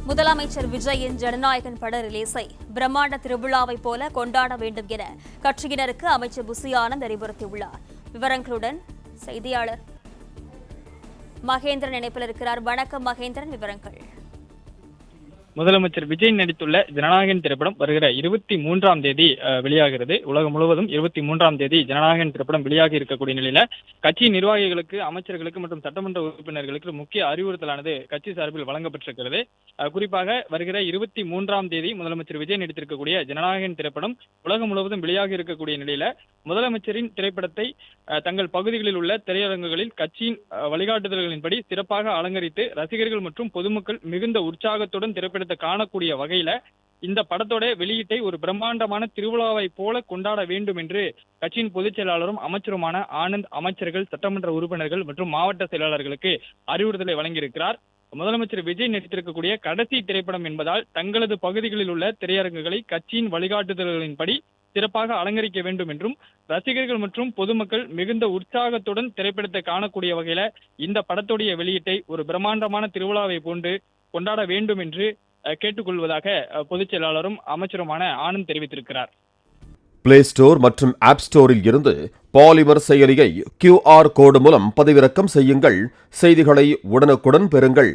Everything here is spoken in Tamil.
முதலமைச்சர் விஜயின் ஜனநாயகன் பட ரிலீஸை பிரம்மாண்ட திருவிழாவைப் போல கொண்டாட வேண்டும் என கட்சியினருக்கு அமைச்சர் புசி ஆனந்த் அறிவுறுத்தியுள்ளார். விவரங்களுடன் செய்தியாளர் மகேந்திரன் இணைப்பில் இருக்கிறார். வணக்கம் மகேந்திரன், விவரங்கள். முதலமைச்சர் விஜய் நடித்துள்ள ஜனநாயகன் திரைப்படம் வருகிற 23ஆம் தேதி வெளியாகிறது. உலகம் முழுவதும் 23ஆம் தேதி ஜனநாயகன் திரைப்படம் வெளியாகி இருக்கக்கூடிய நிலையில கட்சி நிர்வாகிகளுக்கு, அமைச்சர்களுக்கு மற்றும் சட்டமன்ற உறுப்பினர்களுக்கு முக்கிய அறிவுறுத்தலானது கட்சி சார்பில் வழங்கப்பட்டிருக்கிறது. குறிப்பாக வருகிற 23ஆம் தேதி முதலமைச்சர் விஜய் நடித்திருக்கக்கூடிய ஜனநாயகன் திரைப்படம் உலகம் முழுவதும் வெளியாகி இருக்கக்கூடிய நிலையில முதலமைச்சரின் திரைப்படத்தை தங்கள் பகுதிகளில் உள்ள திரையரங்குகளில் கட்சியின் வழிகாட்டுதல்களின்படி சிறப்பாக அலங்கரித்து ரசிகர்கள் மற்றும் பொதுமக்கள் மிகுந்த உற்சாகத்துடன் திரைப்படத்தை காணக்கூடிய வகையில இந்த படத்தோட வெளியீட்டை ஒரு பிரம்மாண்டமான திருவிழாவை போல கொண்டாட வேண்டும் என்று கட்சியின் பொதுச் செயலாளரும் அமைச்சருமான ஆனந்த் அமைச்சர்கள், சட்டமன்ற உறுப்பினர்கள் மற்றும் மாவட்ட செயலாளர்களுக்கு அறிவுறுத்தலை வழங்கியிருக்கிறார். முதலமைச்சர் விஜய் நடித்திருக்கக்கூடிய கடைசி திரைப்படம் என்பதால் தங்களது பகுதிகளில் உள்ள திரையரங்குகளை கட்சியின் வழிகாட்டுதல்களின்படி சிறப்பாக அலங்கரிக்க வேண்டும் என்றும் ரசிகர்கள் மற்றும் பொதுமக்கள் மிகுந்த உற்சாகத்துடன் திரைப்படத்தை காணக்கூடிய வகையில இந்த படத்துடைய வெளியீட்டை ஒரு பிரம்மாண்டமான திருவிழாவை போன்று கொண்டாட வேண்டும் என்று கேட்டுக்கொள்வதாக பொதுச் செயலாளரும் அமைச்சருமான ஆனந்த் தெரிவித்திருக்கிறார். பிளே ஸ்டோர் மற்றும் ஆப் ஸ்டோரில் இருந்து பாலிமர் செயலியை QR கோடு மூலம் பதிவிறக்கம் செய்யுங்கள். செய்திகளை உடனுக்குடன் பெறுங்கள்.